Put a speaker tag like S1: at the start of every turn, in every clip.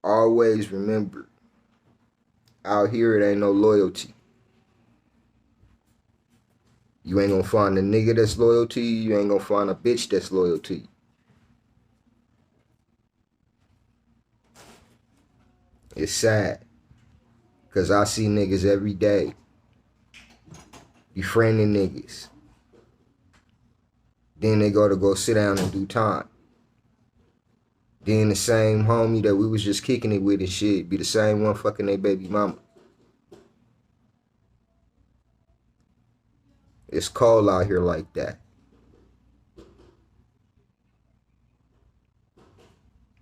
S1: always remember, out here it ain't no loyalty. You ain't gonna find a nigga that's loyal to you. You ain't gonna find a bitch that's loyal to you. It's sad. Cause I see niggas every day befriending niggas. Then they go sit down and do time. Then the same homie that we was just kicking it with and shit be the same one fucking their baby mama. It's cold out here like that.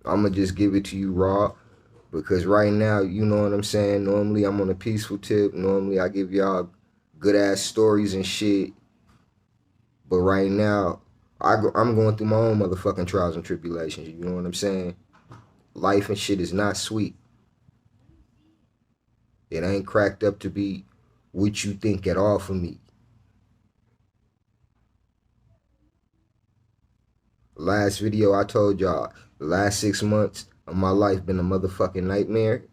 S1: I'ma just give it to you raw. Because right now, you know what I'm saying? Normally I'm on a peaceful tip. Normally I give y'all good ass stories and shit. But right now, I'm going through my own motherfucking trials and tribulations. You know what I'm saying? Life and shit is not sweet. It ain't cracked up to be what you think at all for me. Last video I told y'all, the last 6 months of my life been a motherfucking nightmare.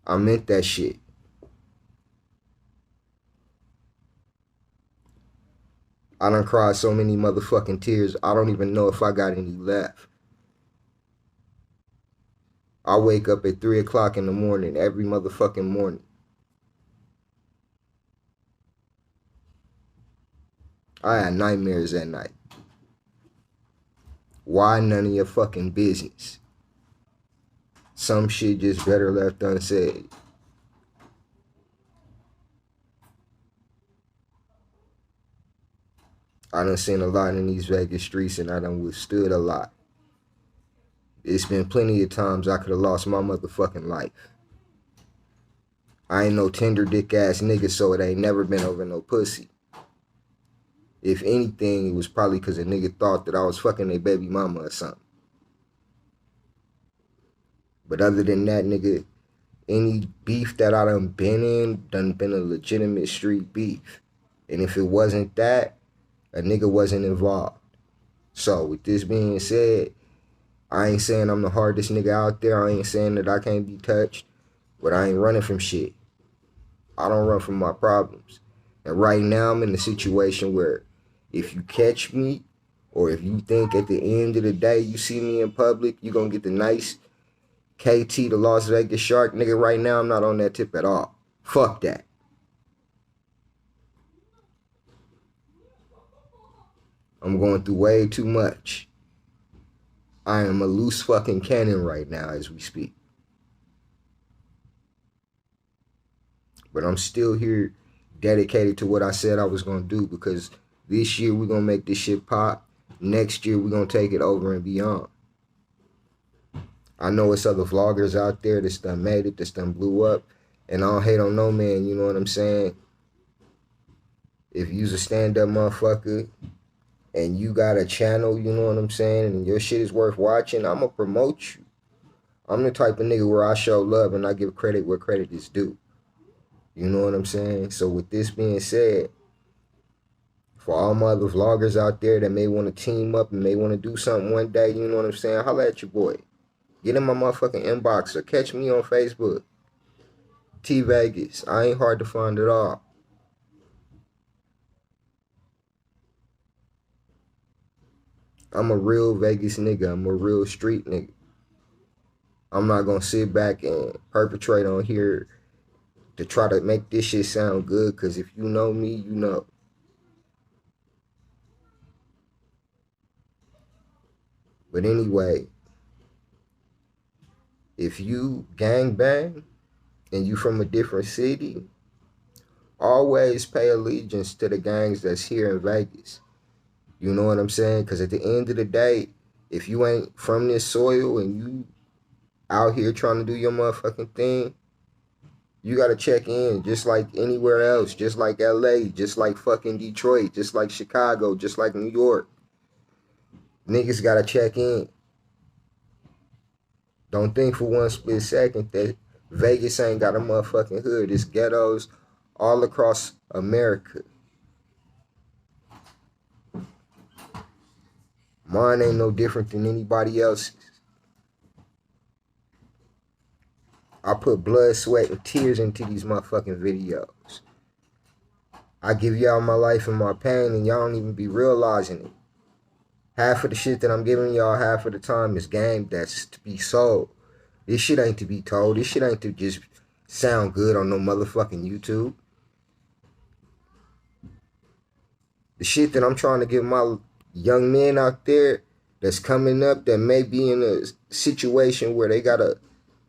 S1: I meant that shit. I done cried so many motherfucking tears, I don't even know if I got any left. I wake up at 3 o'clock in the morning every motherfucking morning. I had nightmares at night. Why? None of your fucking business. Some shit just better left unsaid. I done seen a lot in these Vegas streets and I done withstood a lot. It's been plenty of times I could have lost my motherfucking life. I ain't no tender dick ass nigga, so it ain't never been over no pussy. If anything, it was probably because a nigga thought that I was fucking their baby mama or something. But other than that, nigga, any beef that I done been a legitimate street beef. And if it wasn't that, a nigga wasn't involved. So with this being said, I ain't saying I'm the hardest nigga out there. I ain't saying that I can't be touched, but I ain't running from shit. I don't run from my problems. And right now I'm in a situation where if you catch me, or if you think at the end of the day you see me in public, you gonna get the nice KT, the Las Vegas Shark, nigga, right now I'm not on that tip at all. Fuck that. I'm going through way too much. I am a loose fucking cannon right now as we speak. But I'm still here dedicated to what I said I was going to do, because this year we're going to make this shit pop. Next year we're going to take it over and beyond. I know it's other vloggers out there that's done made it, that's done blew up. And I don't hate on no man, you know what I'm saying? If you's a stand-up motherfucker and you got a channel, you know what I'm saying, and your shit is worth watching, I'm going to promote you. I'm the type of nigga where I show love and I give credit where credit is due. You know what I'm saying? So with this being said, for all my other vloggers out there that may want to team up and may want to do something one day, you know what I'm saying, holla at your boy. Get in my motherfucking inbox or catch me on Facebook. T Vegas. I ain't hard to find at all. I'm a real Vegas nigga. I'm a real street nigga. I'm not gonna sit back and perpetrate on here to try to make this shit sound good, because if you know me, you know. But anyway, if you gang bang and you from a different city, always pay allegiance to the gangs that's here in Vegas. You know what I'm saying? Because at the end of the day, if you ain't from this soil and you out here trying to do your motherfucking thing, you got to check in just like anywhere else, just like LA, just like fucking Detroit, just like Chicago, just like New York. Niggas got to check in. Don't think for one split second that Vegas ain't got a motherfucking hood. It's ghettos all across America. Mine ain't no different than anybody else's. I put blood, sweat, and tears into these motherfucking videos. I give y'all my life and my pain, and y'all don't even be realizing it. Half of the shit that I'm giving y'all, half of the time is game that's to be sold. This shit ain't to be told. This shit ain't to just sound good on no motherfucking YouTube. The shit that I'm trying to give my young men out there that's coming up that may be in a situation where they gotta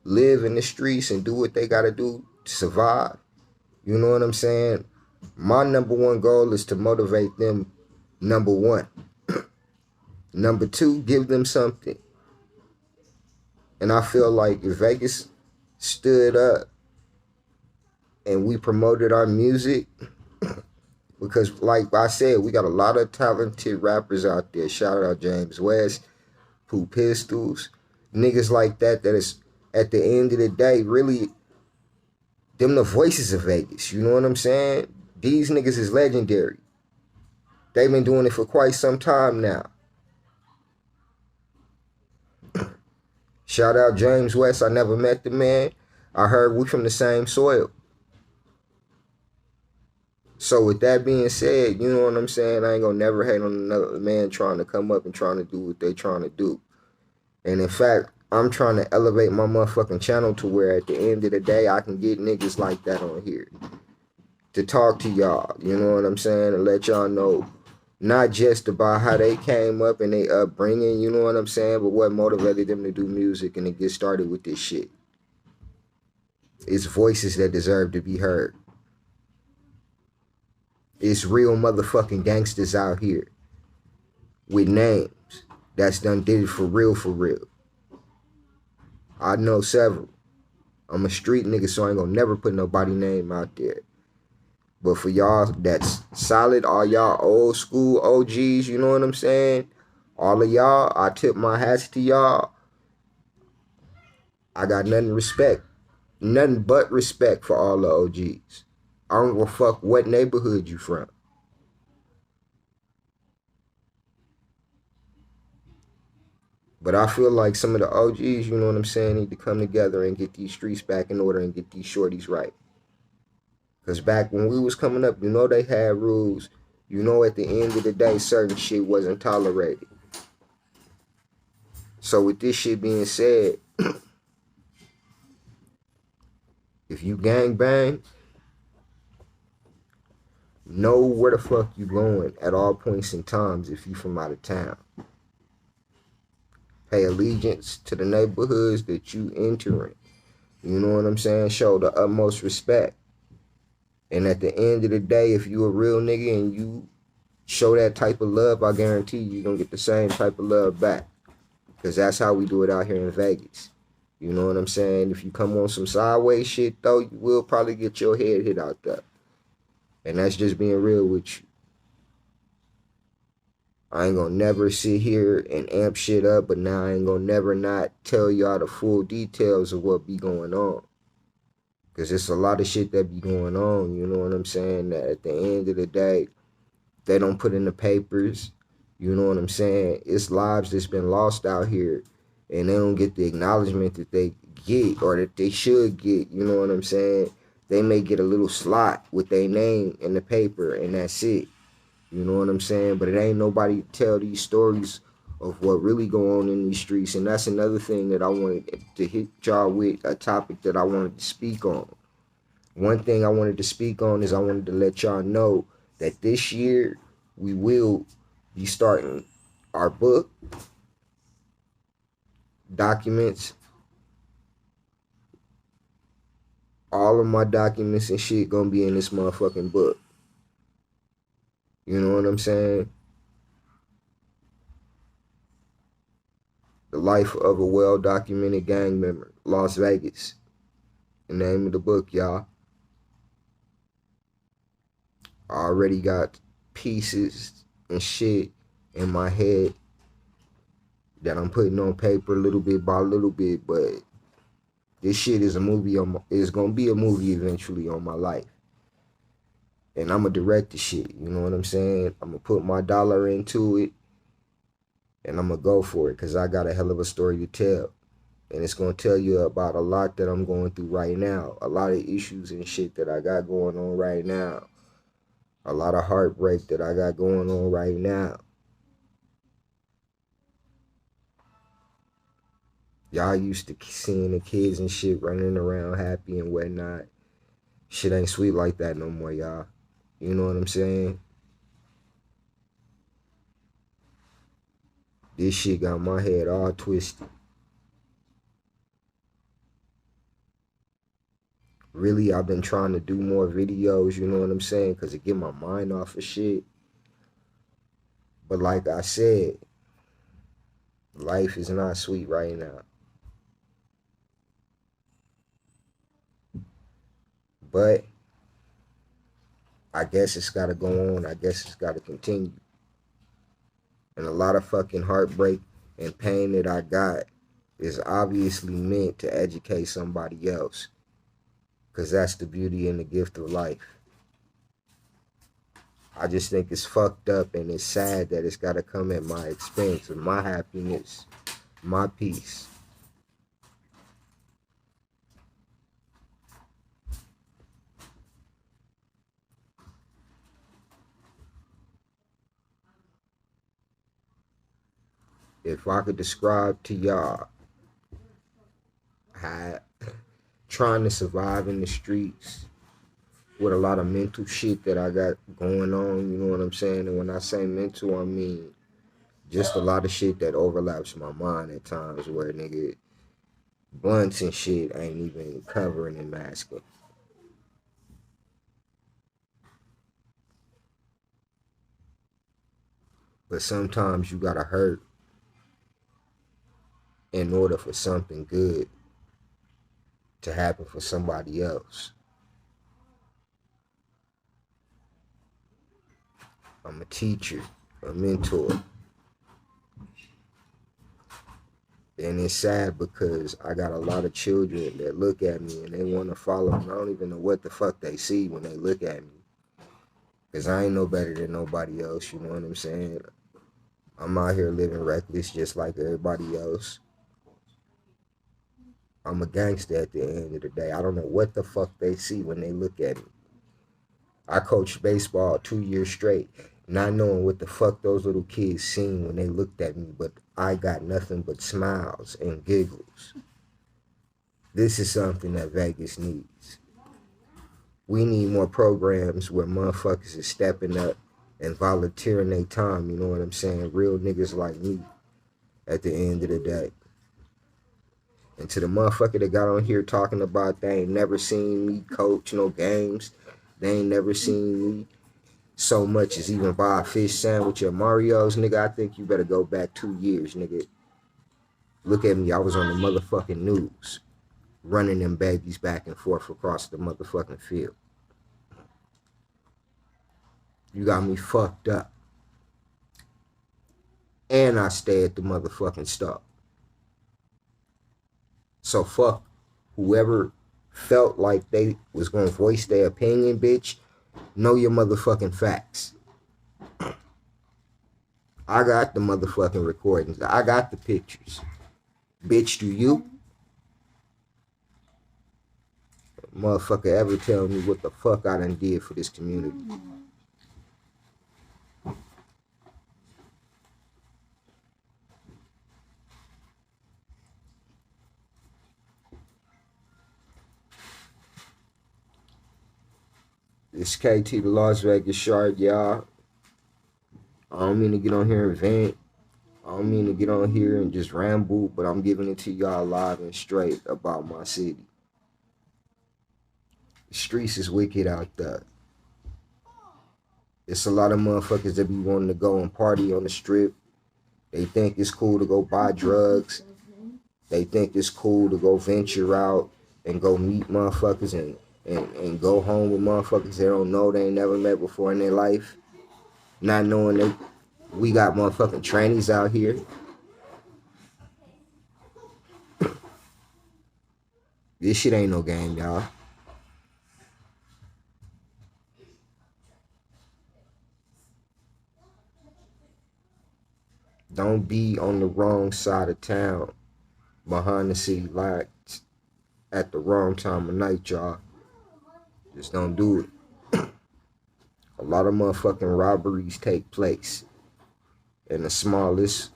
S1: live in the streets and do what they gotta do to survive. You know what I'm saying? My number one goal is to motivate them, number one. Number two, give them something. And I feel like if Vegas stood up and we promoted our music, because like I said, we got a lot of talented rappers out there. Shout out James West, Pooh Pistols, niggas like that is at the end of the day really them the voices of Vegas. You know what I'm saying? These niggas is legendary. They've been doing it for quite some time now. Shout out James West. I never met the man. I heard we from the same soil. So with that being said, you know what I'm saying? I ain't gonna never hate on another man trying to come up and trying to do what they trying to do. And in fact, I'm trying to elevate my motherfucking channel to where at the end of the day, I can get niggas like that on here to talk to y'all. You know what I'm saying? And let y'all know not just about how they came up and they upbringing, you know what I'm saying? But what motivated them to do music and to get started with this shit. It's voices that deserve to be heard. It's real motherfucking gangsters out here with names that's done did it for real, for real. I know several. I'm a street nigga, so I ain't gonna never put nobody name out there. But for y'all that's solid, all y'all old school OGs, you know what I'm saying? All of y'all, I tip my hats to y'all. I got nothing but respect for all the OGs. I don't give a fuck what neighborhood you from. But I feel like some of the OGs, you know what I'm saying, need to come together and get these streets back in order and get these shorties right. Because back when we was coming up, you know they had rules. You know at the end of the day, certain shit wasn't tolerated. So with this shit being said, if you gang bang, know where the fuck you going at all points in times if you from out of town. Pay allegiance to the neighborhoods that you entering. You know what I'm saying? Show the utmost respect. And at the end of the day, if you a real nigga and you show that type of love, I guarantee you're going to get the same type of love back. Because that's how we do it out here in Vegas. You know what I'm saying? If you come on some sideways shit, though, you will probably get your head hit out there. And that's just being real with you. I ain't gonna never sit here and amp shit up, but now I ain't gonna never not tell y'all the full details of what be going on. Because it's a lot of shit that be going on, you know what I'm saying? That at the end of the day, they don't put in the papers, you know what I'm saying? It's lives that's been lost out here, and they don't get the acknowledgement that they get or that they should get, you know what I'm saying? They may get a little slot with their name in the paper, and that's it. You know what I'm saying? But it ain't nobody tell these stories of what really go on in these streets. And that's another thing that I wanted to hit y'all with, a topic that I wanted to speak on. One thing I wanted to speak on is I wanted to let y'all know that this year we will be starting our book, documents. All of my documents and shit gonna be in this motherfucking book. You know what I'm saying? The Life of a Well-Documented Gang Member, Las Vegas. The name of the book, y'all. I already got pieces and shit in my head that I'm putting on paper little bit by little bit, but this shit is a movie it's gonna be a movie eventually on my life. And I'm going to direct the shit, you know what I'm saying? I'm going to put my dollar into it, and I'm going to go for it, because I got a hell of a story to tell. And it's going to tell you about a lot that I'm going through right now. A lot of issues and shit that I got going on right now. A lot of heartbreak that I got going on right now. Y'all used to seeing the kids and shit running around happy and whatnot. Shit ain't sweet like that no more, y'all. You know what I'm saying? This shit got my head all twisted. Really, I've been trying to do more videos, you know what I'm saying? Because it get my mind off of shit. But like I said, life is not sweet right now. But I guess it's got to go on. I guess it's got to continue. And a lot of fucking heartbreak and pain that I got is obviously meant to educate somebody else. Because that's the beauty and the gift of life. I just think it's fucked up and it's sad that it's got to come at my expense of my happiness, my peace. If I could describe to y'all how trying to survive in the streets with a lot of mental shit that I got going on, you know what I'm saying? And when I say mental, I mean just a lot of shit that overlaps my mind at times where nigga blunts and shit ain't even covering and masking. But sometimes you gotta hurt in order for something good to happen for somebody else. I'm a teacher, a mentor. And it's sad because I got a lot of children that look at me and they want to follow me. I don't even know what the fuck they see when they look at me. Because I ain't no better than nobody else, you know what I'm saying? I'm out here living reckless just like everybody else. I'm a gangster at the end of the day. I don't know what the fuck they see when they look at me. I coached baseball 2 years straight, not knowing what the fuck those little kids seen when they looked at me, but I got nothing but smiles and giggles. This is something that Vegas needs. We need more programs where motherfuckers is stepping up and volunteering their time, you know what I'm saying? Real niggas like me at the end of the day. And to the motherfucker that got on here talking about they ain't never seen me coach no games, they ain't never seen me so much as even buy a fish sandwich at Mario's, nigga, I think you better go back 2 years, nigga. Look at me, I was on the motherfucking news, running them babies back and forth across the motherfucking field. You got me fucked up. And I stay at the motherfucking stop. So fuck whoever felt like they was gonna voice their opinion, bitch. Know your motherfucking facts. I got the motherfucking recordings. I got the pictures. Bitch, do you? Motherfucker ever tell me what the fuck I done did for this community? It's KT, the Las Vegas Shark, y'all. I don't mean to get on here and vent. I don't mean to get on here and just ramble, but I'm giving it to y'all live and straight about my city. The streets is wicked out there. It's a lot of motherfuckers that be wanting to go and party on the strip. They think it's cool to go buy drugs. They think it's cool to go venture out and go meet motherfuckers and go home with motherfuckers they don't know, they ain't never met before in their life. Not knowing that we got motherfucking trannies out here. This shit ain't no game, y'all. Don't be on the wrong side of town behind the city lights at the wrong time of night, y'all. Just don't do it. A lot of motherfucking robberies take place in the smallest,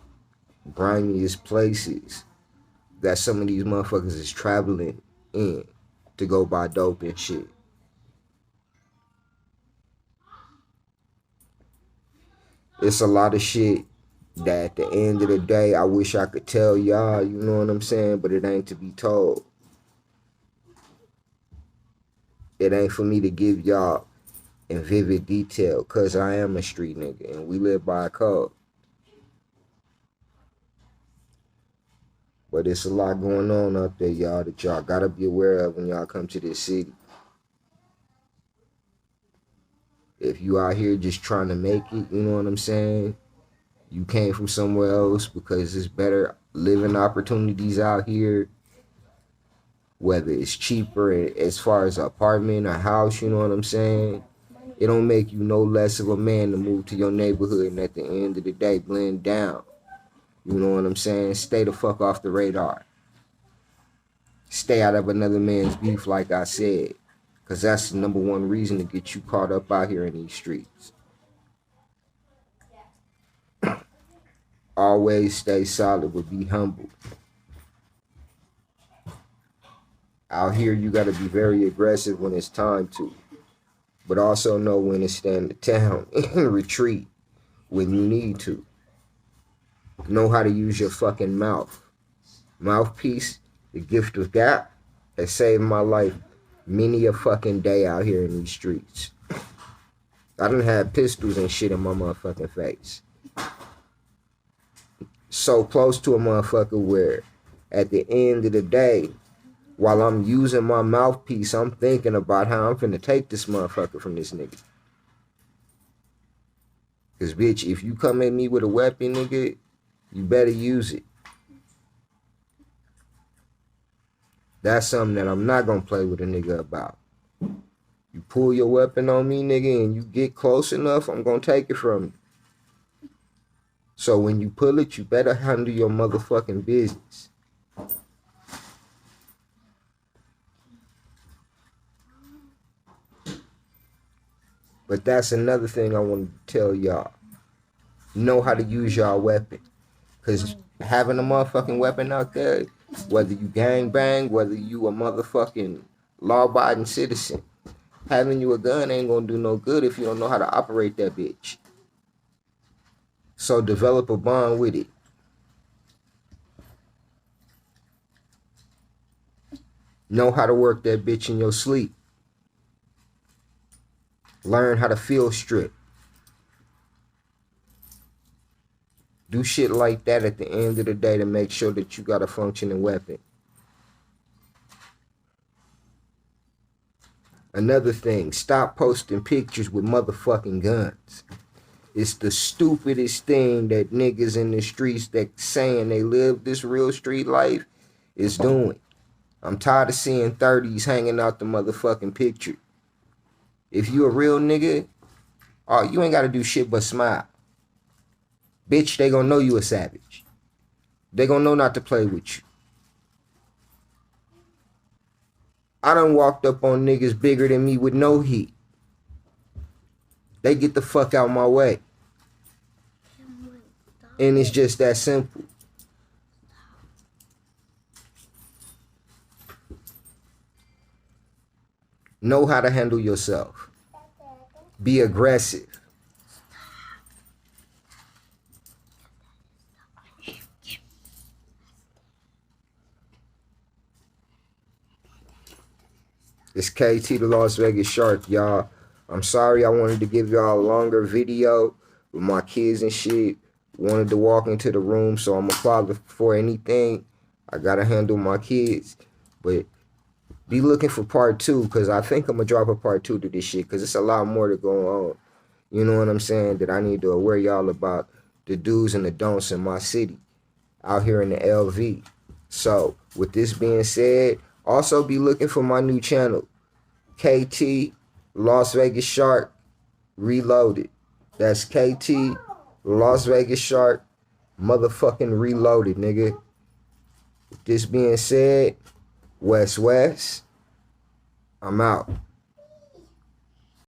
S1: grimiest places that some of these motherfuckers is traveling in to go buy dope and shit. It's a lot of shit that at the end of the day, I wish I could tell y'all, you know what I'm saying? But it ain't to be told. It ain't for me to give y'all in vivid detail, because I am a street nigga and we live by a code. But it's a lot going on up there, y'all, that y'all gotta be aware of when y'all come to this city. If you out here just trying to make it, you know what I'm saying? You came from somewhere else because there's better living opportunities out here. Whether it's cheaper as far as an apartment, a house, you know what I'm saying? It don't make you no less of a man to move to your neighborhood and at the end of the day blend down. You know what I'm saying? Stay the fuck off the radar. Stay out of another man's beef, like I said. Because that's the number one reason to get you caught up out here in these streets. Always stay solid, but be humble. Out here, you got to be very aggressive when it's time to. But also know when to stand down and retreat when you need to. Know how to use your fucking mouth. Mouthpiece, the gift of God, has saved my life many a fucking day out here in these streets. I done had pistols and shit in my motherfucking face. So close to a motherfucker where at the end of the day, while I'm using my mouthpiece, I'm thinking about how I'm finna take this motherfucker from this nigga. Cause bitch, if you come at me with a weapon, nigga, you better use it. That's something that I'm not gonna play with a nigga about. You pull your weapon on me, nigga, and you get close enough, I'm gonna take it from you. So when you pull it, you better handle your motherfucking business. But that's another thing I want to tell y'all. Know how to use y'all weapon. Because having a motherfucking weapon out there, whether you gang bang, whether you a motherfucking law-abiding citizen, having you a gun ain't gonna do no good if you don't know how to operate that bitch. So develop a bond with it. Know how to work that bitch in your sleep. Learn how to field strip. Do shit like that at the end of the day to make sure that you got a functioning weapon. Another thing, stop posting pictures with motherfucking guns. It's the stupidest thing that niggas in the streets that saying they live this real street life is doing. I'm tired of seeing 30s hanging out the motherfucking picture. If you a real nigga, oh, you ain't got to do shit but smile. Bitch, they gonna know you a savage. They gonna know not to play with you. I done walked up on niggas bigger than me with no heat. They get the fuck out my way. And it's just that simple. Know how to handle yourself. Be aggressive. It's KT the Las Vegas Shark, y'all. I'm sorry I wanted to give y'all a longer video with my kids and shit. Wanted to walk into the room, so I'm a father for anything. I gotta handle my kids. But be looking for part 2, because I think I'm gonna drop a part 2 to this shit, because it's a lot more to go on. You know what I'm saying? That I need to aware y'all about the do's and the don'ts in my city out here in the LV. So with this being said, also be looking for my new channel, KT Las Vegas Shark Reloaded. That's KT Las Vegas Shark motherfucking Reloaded, nigga. With this being said, West, I'm out.